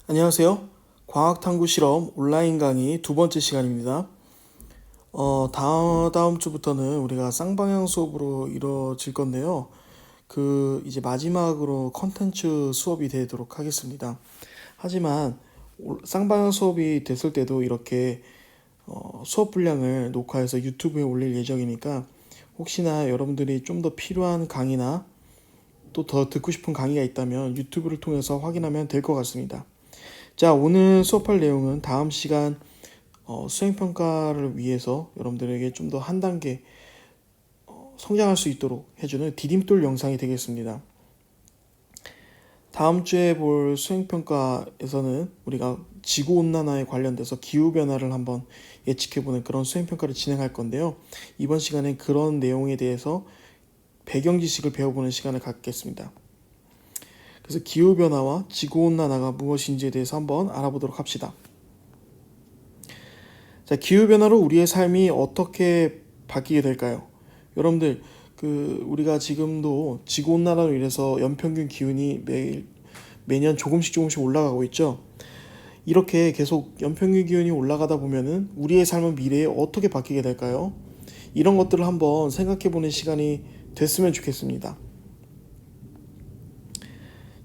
안녕하세요. 과학탐구 실험 온라인 강의 두 번째 시간입니다. 다음 주부터는 우리가 쌍방향 수업으로 이루어질 건데요. 이제 마지막으로 컨텐츠 수업이 되도록 하겠습니다. 하지만 쌍방향 수업이 됐을 때도 이렇게 수업 분량을 녹화해서 유튜브에 올릴 예정이니까 혹시나 여러분들이 좀 더 필요한 강의나 또 더 듣고 싶은 강의가 있다면 유튜브를 통해서 확인하면 될 것 같습니다. 자, 오늘 수업할 내용은 다음 시간 수행평가를 위해서 여러분들에게 좀 더 한 단계 성장할 수 있도록 해주는 디딤돌 영상이 되겠습니다. 다음 주에 볼 수행평가에서는 우리가 지구온난화에 관련돼서 기후변화를 한번 예측해보는 그런 수행평가를 진행할 건데요. 이번 시간엔 그런 내용에 대해서 배경 지식을 배워보는 시간을 갖겠습니다. 그래서 기후변화와 지구온난화가 무엇인지에 대해서 한번 알아보도록 합시다. 자, 기후변화로 우리의 삶이 어떻게 바뀌게 될까요? 여러분들, 우리가 지금도 지구온난화로 인해서 연평균 기온이 매년 조금씩 올라가고 있죠. 이렇게 계속 연평균 기온이 올라가다 보면은 우리의 삶은 미래에 어떻게 바뀌게 될까요? 이런 것들을 한번 생각해보는 시간이 됐으면 좋겠습니다.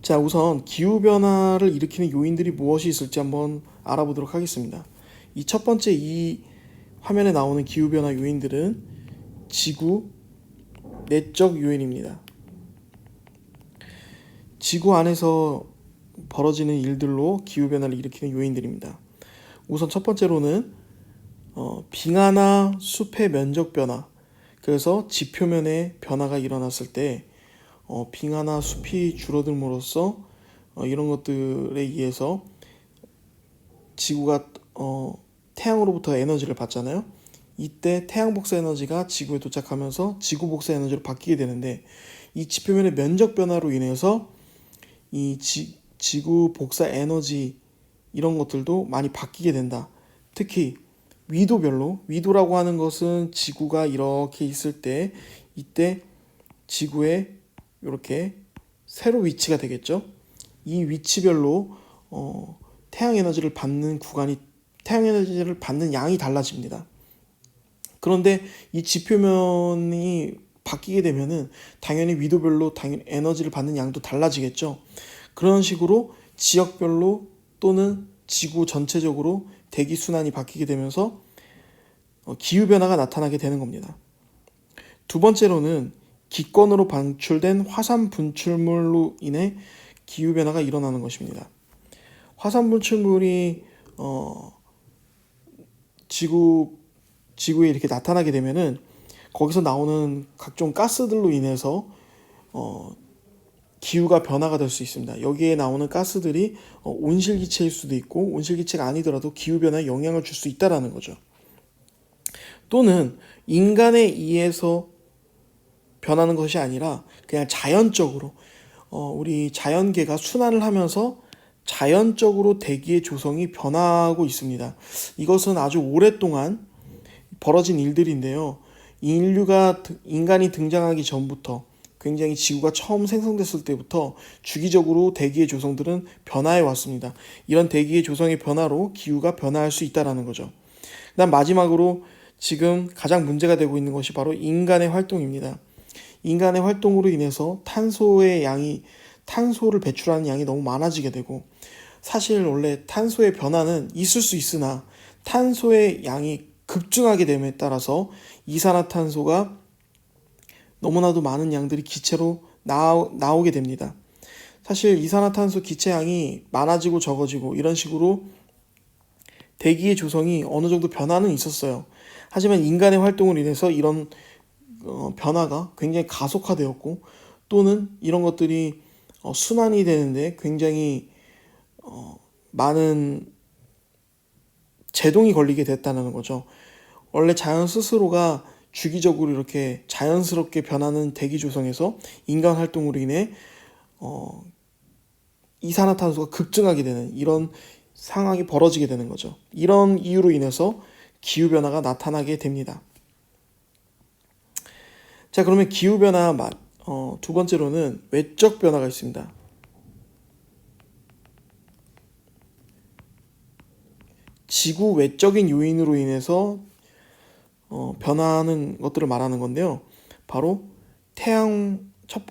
자, 우선 기후변화를 일으키는 요인들이 무엇이 있을지 한번 알아보도록 하겠습니다. 이 첫 번째 이 화면에 나오는 기후변화 요인들은 지구 내적 요인입니다. 지구 안에서 벌어지는 일들로 기후변화를 일으키는 요인들입니다. 우선 첫 번째로는 빙하나 숲의 면적 변화, 그래서 지표면에 변화가 일어났을 때 빙하나 숲이 줄어들므로써 이런 것들에 의해서 지구가 태양으로부터 에너지를 받잖아요. 이때 태양 복사 에너지가 지구에 도착하면서 지구 복사 에너지로 바뀌게 되는데, 이 지표면의 면적 변화로 인해서 이 지구 복사 에너지 이런 것들도 많이 바뀌게 된다. 특히 위도라고 하는 것은 지구가 이렇게 있을 때 이때 지구에 이렇게 세로 위치가 되겠죠. 이 위치별로 태양 에너지를 받는 양이 달라집니다. 그런데 이 지표면이 바뀌게 되면은 당연히 위도별로 에너지를 받는 양도 달라지겠죠. 그런 식으로 지역별로 또는 지구 전체적으로 대기 순환이 바뀌게 되면서 기후 변화가 나타나게 되는 겁니다. 두 번째로는 기권으로 방출된 화산 분출물로 인해 기후 변화가 일어나는 것입니다. 화산 분출물이 지구에 이렇게 나타나게 되면은 거기서 나오는 각종 가스들로 인해서 기후가 변화가 될 수 있습니다. 여기에 나오는 가스들이 온실기체일 수도 있고 온실기체가 아니더라도 기후변화에 영향을 줄 수 있다는 거죠. 또는 인간에 의해서 변하는 것이 아니라 그냥 자연적으로 우리 자연계가 순환을 하면서 자연적으로 대기의 조성이 변화하고 있습니다. 이것은 아주 오랫동안 벌어진 일들인데요. 인간이 등장하기 전부터, 굉장히 지구가 처음 생성됐을 때부터 주기적으로 대기의 조성들은 변화해 왔습니다. 이런 대기의 조성의 변화로 기후가 변화할 수 있다는 거죠. 그다음 마지막으로 지금 가장 문제가 되고 있는 것이 바로 인간의 활동입니다. 인간의 활동으로 인해서 탄소를 배출하는 양이 너무 많아지게 되고, 사실 원래 탄소의 변화는 있을 수 있으나 탄소의 양이 급증하게 됨에 따라서 이산화탄소가 너무나도 많은 양들이 기체로 나오게 됩니다. 사실 이산화탄소 기체양이 많아지고 적어지고 이런 식으로 대기의 조성이 어느 정도 변화는 있었어요. 하지만 인간의 활동으로 인해서 이런 변화가 굉장히 가속화되었고, 또는 이런 것들이 순환이 되는데 굉장히 많은 제동이 걸리게 됐다는 거죠. 원래 자연 스스로가 주기적으로 이렇게 자연스럽게 변하는 대기 조성에서 인간 활동으로 인해 이산화탄소가 급증하게 되는 이런 상황이 벌어지게 되는 거죠. 이런 이유로 인해서 기후변화가 나타나게 됩니다. 자, 그러면 기후변화 두 번째로는 외적 변화가 있습니다. 지구 외적인 요인으로 인해서 변하는 것들을 말하는 건데요. 바로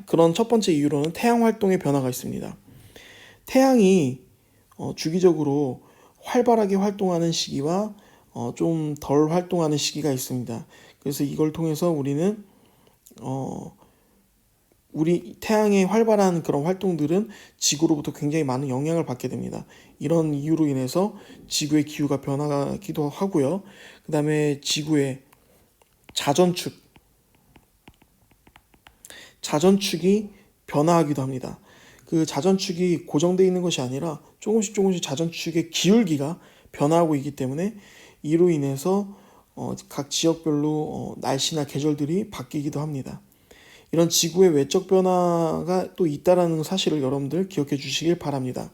그런 첫 번째 이유로는 태양 활동의 변화가 있습니다. 태양이 주기적으로 활발하게 활동하는 시기와 좀 덜 활동하는 시기가 있습니다. 그래서 이걸 통해서 우리는 우리 태양의 활발한 그런 활동들은 지구로부터 굉장히 많은 영향을 받게 됩니다. 이런 이유로 인해서 지구의 기후가 변하기도 하고요. 그 다음에 지구의 자전축이 변화하기도 합니다. 그 자전축이 고정되어 있는 것이 아니라 조금씩 자전축의 기울기가 변화하고 있기 때문에 이로 인해서 각 지역별로 날씨나 계절들이 바뀌기도 합니다. 이런 지구의 외적 변화가 또 있다는 사실을 여러분들 기억해 주시길 바랍니다.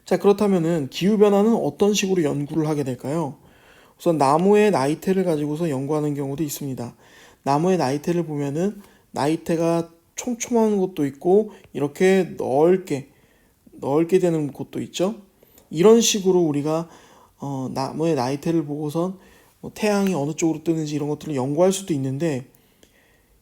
자, 그렇다면은 기후변화는 어떤 식으로 연구를 하게 될까요? 우선 나무의 나이테를 가지고서 연구하는 경우도 있습니다. 나무의 나이테를 보면은 나이테가 촘촘한 곳도 있고 이렇게 넓게 되는 곳도 있죠. 이런 식으로 우리가 나무의 나이테를 보고선 태양이 어느 쪽으로 뜨는지 이런 것들을 연구할 수도 있는데,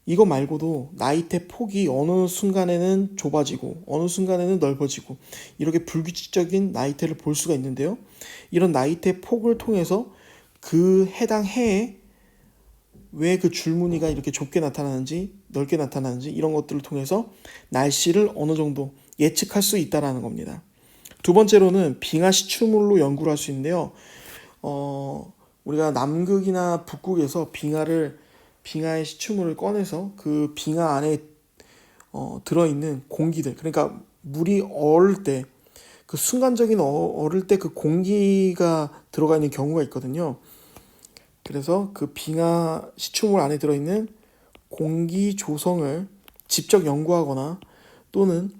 이거 말고도 나이테 폭이 어느 순간에는 좁아지고 어느 순간에는 넓어지고 이렇게 불규칙적인 나이테를 볼 수가 있는데요. 이런 나이테 폭을 통해서 그 해당 해에 왜 그 줄무늬가 이렇게 좁게 나타나는지 넓게 나타나는지 이런 것들을 통해서 날씨를 어느 정도 예측할 수 있다는 겁니다. 두 번째로는 빙하 시추물로 연구를 할 수 있는데요. 우리가 남극이나 북극에서 빙하의 시추물을 꺼내서 그 빙하 안에 들어있는 공기들, 그러니까 물이 얼을 때 그 순간적인 얼을 때 그 공기가 들어가 있는 경우가 있거든요. 그래서 그 빙하 시추물 안에 들어있는 공기 조성을 직접 연구하거나 또는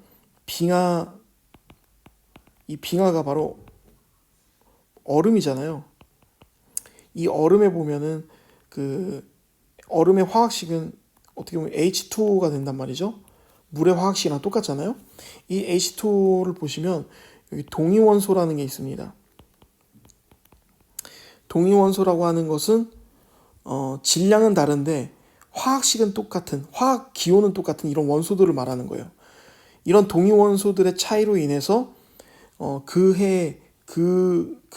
이 빙하가 바로 얼음이잖아요. 이 얼음에 보면은 그 얼음의 화학식은 어떻게 보면 H2O가 된단 말이죠. 물의 화학식이랑 똑같잖아요. 이 H2O를 보시면 여기 동위원소라는 게 있습니다. 동위원소라고 하는 것은 질량은 다른데 화학식은 똑같은, 화학 기호는 똑같은 이런 원소들을 말하는 거예요. 이런 동위원소들의 차이로 인해서 그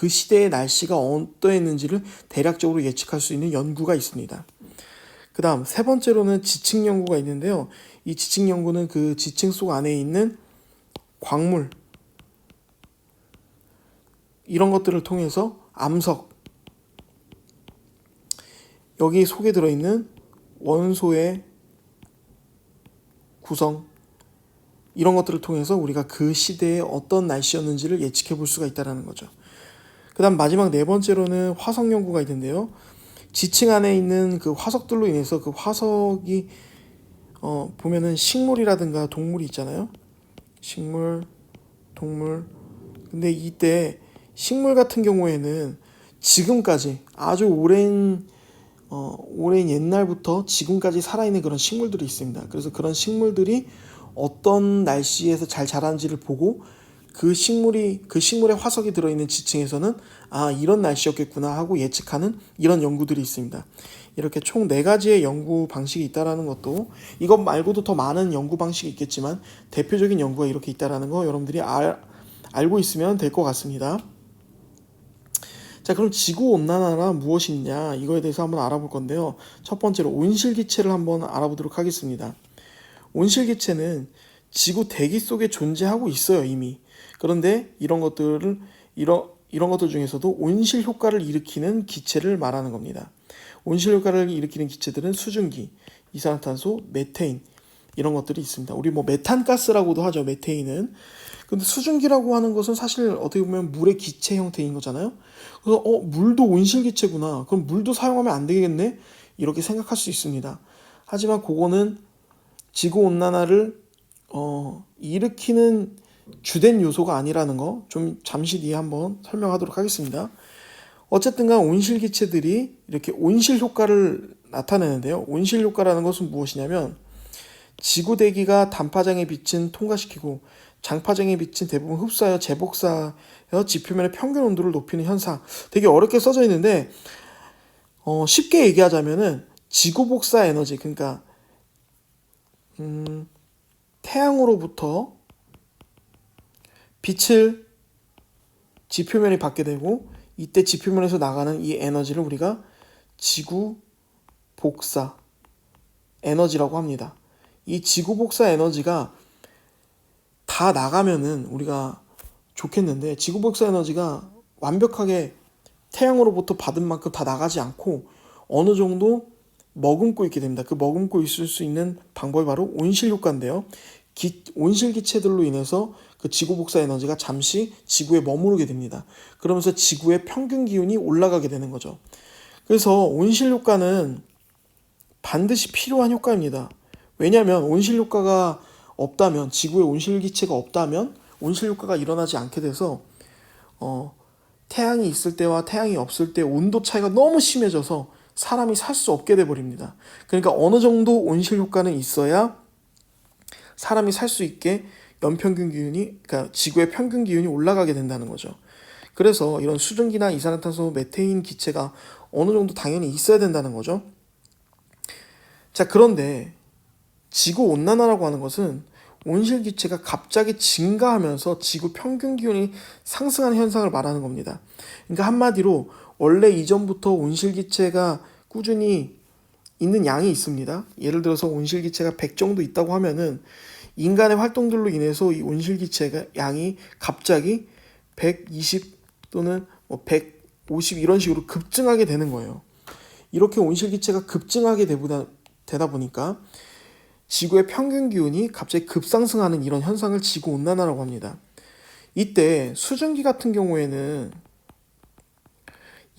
시대의 날씨가 어떠했는지를 대략적으로 예측할 수 있는 연구가 있습니다. 그 다음 세 번째로는 지층 연구가 있는데요. 이 지층 연구는 그 지층 속 안에 있는 광물, 이런 것들을 통해서 암석, 여기 속에 들어있는 원소의 구성, 이런 것들을 통해서 우리가 그 시대에 어떤 날씨였는지를 예측해 볼 수가 있다는 거죠. 그 다음 마지막 네 번째로는 화석 연구가 있는데요. 지층 안에 있는 그 화석들로 인해서 그 화석이 보면은 식물이라든가 동물이 있잖아요. 식물, 동물. 근데 이때 식물 같은 경우에는 지금까지 아주 오랜 옛날부터 지금까지 살아있는 그런 식물들이 있습니다. 그래서 그런 식물들이 어떤 날씨에서 잘 자라는지를 보고 그 식물의 화석이 들어있는 지층에서는 이런 날씨였겠구나 하고 예측하는 이런 연구들이 있습니다. 이렇게 총 4가지의 연구 방식이 있다는 것도, 이것 말고도 더 많은 연구 방식이 있겠지만 대표적인 연구가 이렇게 있다는 거 여러분들이 알고 있으면 될 것 같습니다. 자, 그럼 지구온난화가 무엇이냐, 이거에 대해서 한번 알아볼 건데요. 첫 번째로 온실기체를 한번 알아보도록 하겠습니다. 온실기체는 지구 대기 속에 존재하고 있어요, 이미. 그런데 이런 것들 중에서도 온실 효과를 일으키는 기체를 말하는 겁니다. 온실 효과를 일으키는 기체들은 수증기, 이산화탄소, 메테인, 이런 것들이 있습니다. 우리 메탄가스라고도 하죠, 메테인은. 근데 수증기라고 하는 것은 사실 어떻게 보면 물의 기체 형태인 거잖아요. 그래서 물도 온실기체구나, 그럼 물도 사용하면 안 되겠네, 이렇게 생각할 수 있습니다. 하지만 그거는 지구온난화를 일으키는 주된 요소가 아니라는 거 좀 잠시 뒤에 한번 설명하도록 하겠습니다. 어쨌든 간 온실기체들이 이렇게 온실 효과를 나타내는데요. 온실 효과라는 것은 무엇이냐면 지구 대기가 단파장의 빛은 통과시키고 장파쟁이 빛은 대부분 흡사하여 재복사하여 지표면의 평균 온도를 높이는 현상. 되게 어렵게 써져 있는데 쉽게 얘기하자면은 지구 복사 에너지, 그러니까 태양으로부터 빛을 지표면이 받게 되고 이때 지표면에서 나가는 이 에너지를 우리가 지구 복사 에너지라고 합니다. 이 지구 복사 에너지가 다 나가면은 우리가 좋겠는데 지구 복사 에너지가 완벽하게 태양으로부터 받은 만큼 다 나가지 않고 어느 정도 머금고 있게 됩니다. 그 머금고 있을 수 있는 방법이 바로 온실 효과인데요. 온실 기체들로 인해서 그 지구 복사 에너지가 잠시 지구에 머무르게 됩니다. 그러면서 지구의 평균 기온이 올라가게 되는 거죠. 그래서 온실 효과는 반드시 필요한 효과입니다. 왜냐하면 온실 효과가 없다면, 지구에 온실 기체가 없다면 온실 효과가 일어나지 않게 돼서 태양이 있을 때와 태양이 없을 때 온도 차이가 너무 심해져서 사람이 살 수 없게 돼버립니다. 그러니까 어느 정도 온실 효과는 있어야 사람이 살 수 있게 연평균 기온이, 그러니까 지구의 평균 기온이 올라가게 된다는 거죠. 그래서 이런 수증기나 이산화탄소, 메테인 기체가 어느 정도 당연히 있어야 된다는 거죠. 자, 그런데 지구 온난화라고 하는 것은 온실 기체가 갑자기 증가하면서 지구 평균 기온이 상승하는 현상을 말하는 겁니다. 그러니까 한마디로 원래 이전부터 온실 기체가 꾸준히 있는 양이 있습니다. 예를 들어서 온실 기체가 100 정도 있다고 하면은 인간의 활동들로 인해서 이 온실 기체가 양이 갑자기 120 또는 150 이런 식으로 급증하게 되는 거예요. 이렇게 온실 기체가 급증하게 되다 보니까 지구의 평균 기온이 갑자기 급상승하는 이런 현상을 지구 온난화라고 합니다. 이때 수증기 같은 경우에는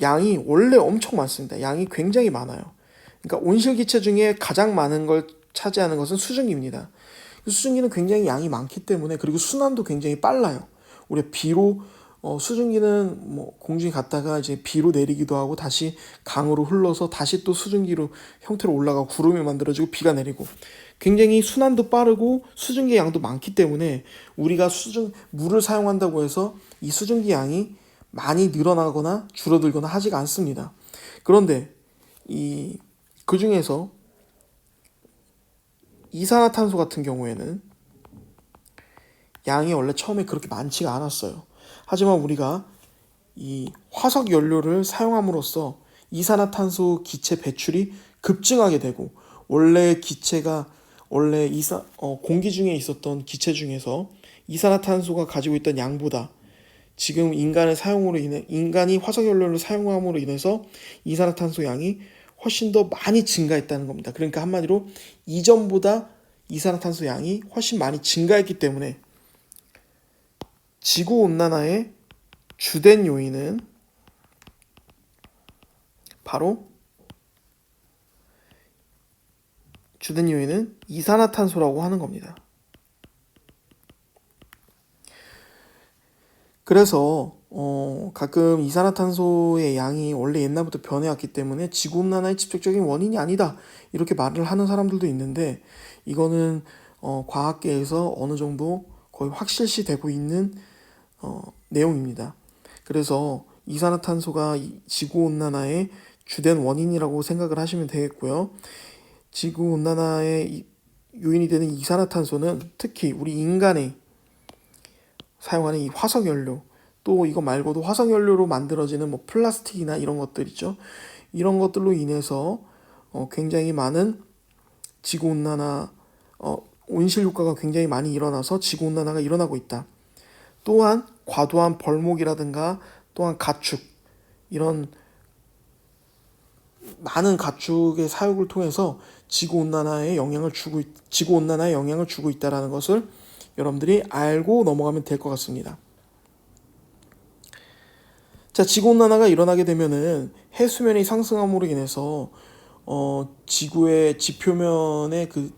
양이 원래 엄청 많습니다. 양이 굉장히 많아요. 그러니까 온실 기체 중에 가장 많은 걸 차지하는 것은 수증기입니다. 수증기는 굉장히 양이 많기 때문에, 그리고 순환도 굉장히 빨라요. 우리가 비로 수증기는 공중에 갔다가 이제 비로 내리기도 하고 다시 강으로 흘러서 다시 또 수증기로 형태로 올라가고 구름이 만들어지고 비가 내리고, 굉장히 순환도 빠르고 수증기 양도 많기 때문에 우리가 물을 사용한다고 해서 이 수증기 양이 많이 늘어나거나 줄어들거나 하지가 않습니다. 그런데 그 중에서 이산화탄소 같은 경우에는 양이 원래 처음에 그렇게 많지가 않았어요. 하지만 우리가 이 화석 연료를 사용함으로써 이산화탄소 기체 배출이 급증하게 되고, 원래 공기 중에 있었던 기체 중에서 이산화탄소가 가지고 있던 양보다 지금 인간이 화석 연료를 사용함으로 인해서 이산화탄소 양이 훨씬 더 많이 증가했다는 겁니다. 그러니까 한마디로 이전보다 이산화탄소 양이 훨씬 많이 증가했기 때문에 지구온난화의 주된 요인은 이산화탄소라고 하는 겁니다. 그래서 가끔 이산화탄소의 양이 원래 옛날부터 변해왔기 때문에 지구온난화의 직접적인 원인이 아니다, 이렇게 말을 하는 사람들도 있는데, 이거는 과학계에서 어느 정도 거의 확실시 되고 있는 내용입니다. 그래서 이산화탄소가 지구온난화의 주된 원인이라고 생각을 하시면 되겠고요. 지구온난화의 요인이 되는 이산화탄소는 특히 우리 인간이 사용하는 이 화석연료, 또 이거 말고도 화석연료로 만들어지는 플라스틱이나 이런 것들 있죠. 이런 것들로 인해서 굉장히 많은 지구온난화, 온실 효과가 굉장히 많이 일어나서 지구온난화가 일어나고 있다. 또한 과도한 벌목이라든가 또한 가축, 이런 많은 가축의 사육을 통해서 지구온난화에 영향을 주고 있다는 것을 여러분들이 알고 넘어가면 될 것 같습니다. 자, 지구온난화가 일어나게 되면은 해수면이 상승함으로 인해서 지구의 지표면의 그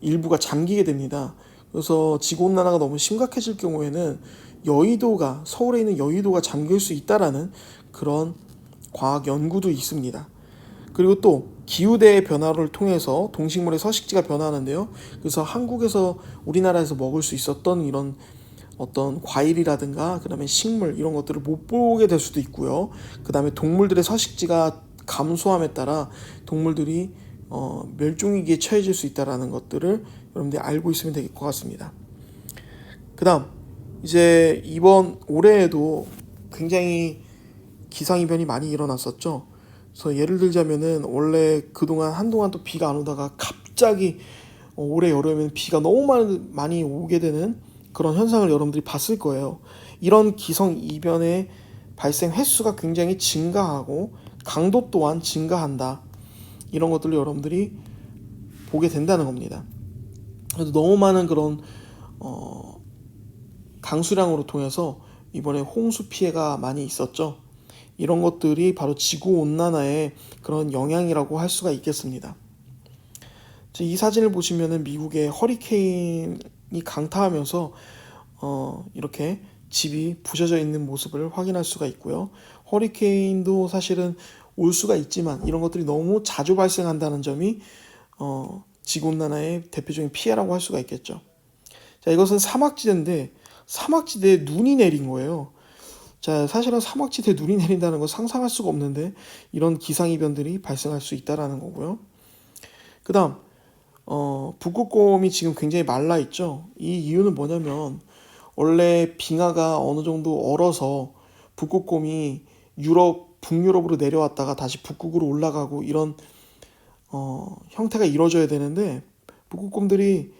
일부가 잠기게 됩니다. 그래서 지구온난화가 너무 심각해질 경우에는 서울에 있는 여의도가 잠길 수 있다라는 그런 과학 연구도 있습니다. 그리고 또 기후대의 변화를 통해서 동식물의 서식지가 변화하는데요. 그래서 한국에서 우리나라에서 먹을 수 있었던 이런 어떤 과일이라든가 그다음에 식물 이런 것들을 못 보게 될 수도 있고요. 그다음에 동물들의 서식지가 감소함에 따라 동물들이 멸종위기에 처해질 수 있다는 것들을 여러분들이 알고 있으면 될 것 같습니다. 그다음 이제 이번 올해에도 굉장히 기상이변이 많이 일어났었죠. 그래서 예를 들자면은 원래 그동안 한동안 또 비가 안 오다가 갑자기 올해 여름에는 비가 너무 많이 오게 되는 그런 현상을 여러분들이 봤을 거예요. 이런 기상 이변의 발생 횟수가 굉장히 증가하고 강도 또한 증가한다. 이런 것들을 여러분들이 보게 된다는 겁니다. 그래서 너무 많은 그런 강수량으로 통해서 이번에 홍수 피해가 많이 있었죠. 이런 것들이 바로 지구 온난화의 그런 영향이라고 할 수가 있겠습니다. 이 사진을 보시면은 미국의 허리케인이 강타하면서 이렇게 집이 부셔져 있는 모습을 확인할 수가 있고요. 허리케인도 사실은 올 수가 있지만 이런 것들이 너무 자주 발생한다는 점이 지구온난화의 대표적인 피해라고 할 수가 있겠죠. 자, 이것은 사막지대인데 사막지대에 눈이 내린 거예요. 자, 사실은 사막지대에 눈이 내린다는 건 상상할 수가 없는데 이런 기상이변들이 발생할 수 있다라는 거고요. 그 다음 북극곰이 지금 굉장히 말라 있죠. 이 이유는 뭐냐면 원래 빙하가 어느 정도 얼어서 북극곰이 북유럽으로 내려왔다가 다시 북극으로 올라가고 이런 형태가 이루어져야 되는데 북극곰들이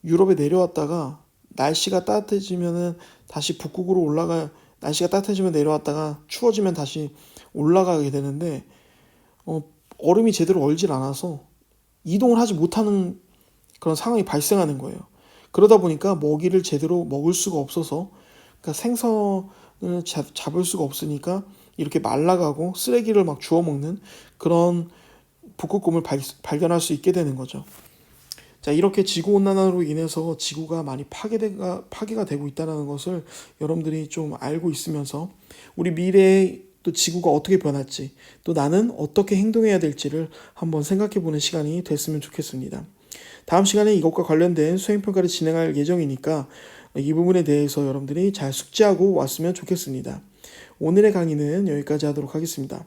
유럽에 내려왔다가 날씨가 따뜻해지면은 다시 북극으로 날씨가 따뜻해지면 내려왔다가 추워지면 다시 올라가게 되는데 얼음이 제대로 얼질 않아서 이동을 하지 못하는 그런 상황이 발생하는 거예요. 그러다 보니까 먹이를 제대로 먹을 수가 없어서 그러니까 생선을 잡을 수가 없으니까 이렇게 말라가고 쓰레기를 막 주워 먹는 그런 북극곰을 발견할 수 있게 되는 거죠. 자, 이렇게 지구온난화로 인해서 지구가 많이 파괴가 되고 있다는 것을 여러분들이 좀 알고 있으면서 우리 미래에 또 지구가 어떻게 변할지 또 나는 어떻게 행동해야 될지를 한번 생각해보는 시간이 됐으면 좋겠습니다. 다음 시간에 이것과 관련된 수행평가를 진행할 예정이니까 이 부분에 대해서 여러분들이 잘 숙지하고 왔으면 좋겠습니다. 오늘의 강의는 여기까지 하도록 하겠습니다.